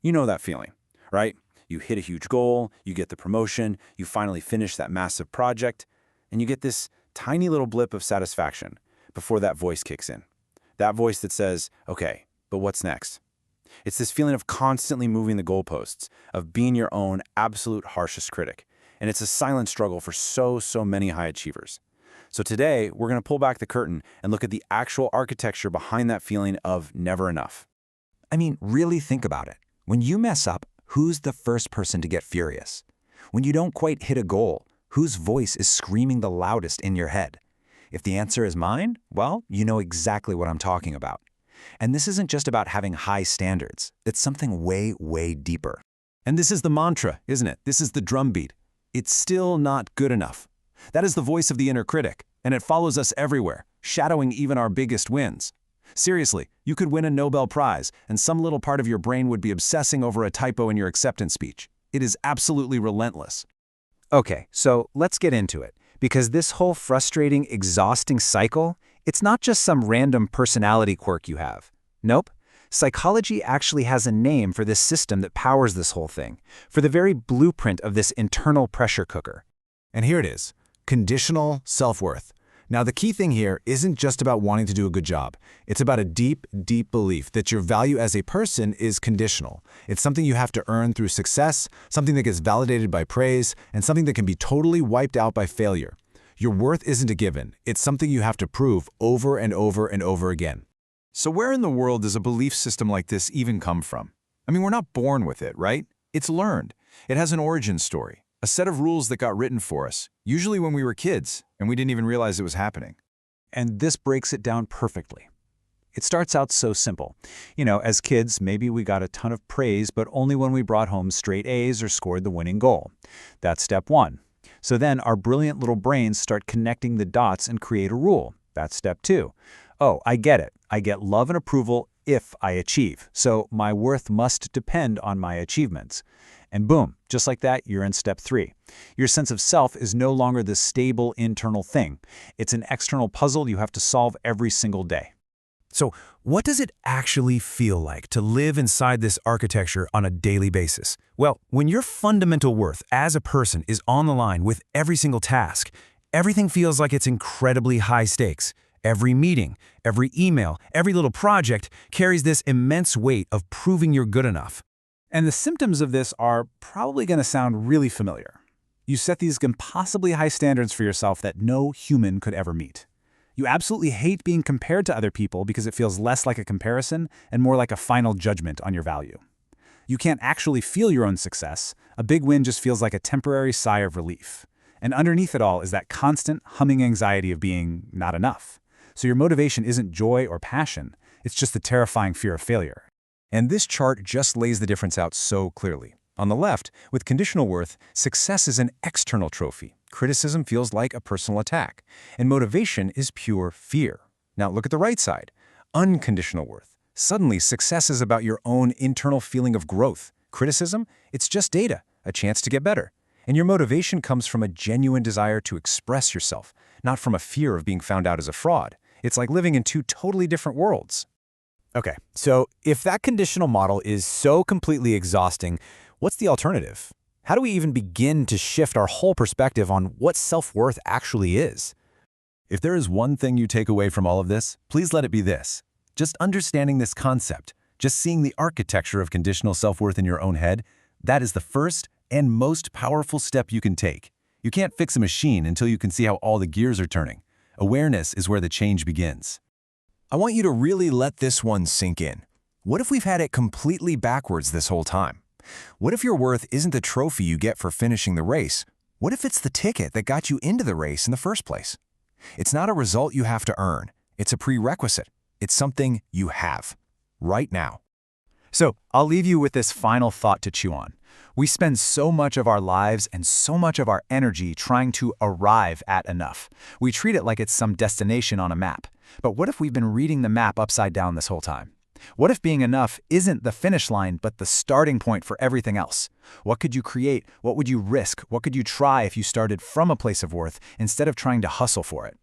You know that feeling, right? You hit a huge goal, you get the promotion, you finally finish that massive project, and you get this tiny little blip of satisfaction before that voice kicks in. That voice that says, okay, but what's next? It's this feeling of constantly moving the goalposts, of being your own absolute harshest critic. And it's a silent struggle for so many high achievers. So today, we're going to pull back the curtain and look at the actual architecture behind that feeling of never enough. I mean, really think about it. When you mess up, who's the first person to get furious? When you don't quite hit a goal, whose voice is screaming the loudest in your head? If the answer is mine, well, you know exactly what I'm talking about. And this isn't just about having high standards. It's something way deeper. And this is the mantra, isn't it? This is the drumbeat. It's still not good enough. That is the voice of the inner critic, and it follows us everywhere, shadowing even our biggest wins. Seriously, you could win a Nobel Prize, and some little part of your brain would be obsessing over a typo in your acceptance speech. It is absolutely relentless. Okay, so let's get into it. Because this whole frustrating, exhausting cycle, it's not just some random personality quirk you have. Nope. Psychology actually has a name for this system that powers this whole thing, for the very blueprint of this internal pressure cooker. And here it is, conditional self-worth. Now, the key thing here isn't just about wanting to do a good job. It's about a deep belief that your value as a person is conditional. It's something you have to earn through success, something that gets validated by praise, and something that can be totally wiped out by failure. Your worth isn't a given. It's something you have to prove over and over again. So where in the world does a belief system like this even come from? I mean, we're not born with it, right? It's learned. It has an origin story, a set of rules that got written for us, usually when we were kids, and we didn't even realize it was happening. And this breaks it down perfectly. It starts out so simple. You know, as kids, maybe we got a ton of praise, but only when we brought home straight A's or scored the winning goal. That's step one. So then our brilliant little brains start connecting the dots and create a rule. That's step two. Oh, I get it. I get love and approval if I achieve. So my worth must depend on my achievements. And boom, just like that, you're in step three. Your sense of self is no longer this stable internal thing. It's an external puzzle you have to solve every single day. So what does it actually feel like to live inside this architecture on a daily basis? Well, when your fundamental worth as a person is on the line with every single task, everything feels like it's incredibly high stakes. Every meeting, every email, every little project carries this immense weight of proving you're good enough. And the symptoms of this are probably going to sound really familiar. You set these impossibly high standards for yourself that no human could ever meet. You absolutely hate being compared to other people because it feels less like a comparison and more like a final judgment on your value. You can't actually feel your own success. A big win just feels like a temporary sigh of relief. And underneath it all is that constant humming anxiety of being not enough. So your motivation isn't joy or passion. It's just the terrifying fear of failure. And this chart just lays the difference out so clearly. On the left, with conditional worth, success is an external trophy. Criticism feels like a personal attack. And motivation is pure fear. Now look at the right side. Unconditional worth. Suddenly, success is about your own internal feeling of growth. Criticism, it's just data, a chance to get better. And your motivation comes from a genuine desire to express yourself, not from a fear of being found out as a fraud. It's like living in two totally different worlds. Okay, so if that conditional model is so completely exhausting, what's the alternative? How do we even begin to shift our whole perspective on what self-worth actually is? If there is one thing you take away from all of this, please let it be this. Just understanding this concept, just seeing the architecture of conditional self-worth in your own head, that is the first and most powerful step you can take. You can't fix a machine until you can see how all the gears are turning. Awareness is where the change begins. I want you to really let this one sink in. What if we've had it completely backwards this whole time? What if your worth isn't the trophy you get for finishing the race? What if it's the ticket that got you into the race in the first place? It's not a result you have to earn. It's a prerequisite. It's something you have right now. So I'll leave you with this final thought to chew on. We spend so much of our lives and so much of our energy trying to arrive at enough. We treat it like it's some destination on a map. But what if we've been reading the map upside down this whole time? What if being enough isn't the finish line but the starting point for everything else? What could you create? What would you risk? What could you try if you started from a place of worth instead of trying to hustle for it?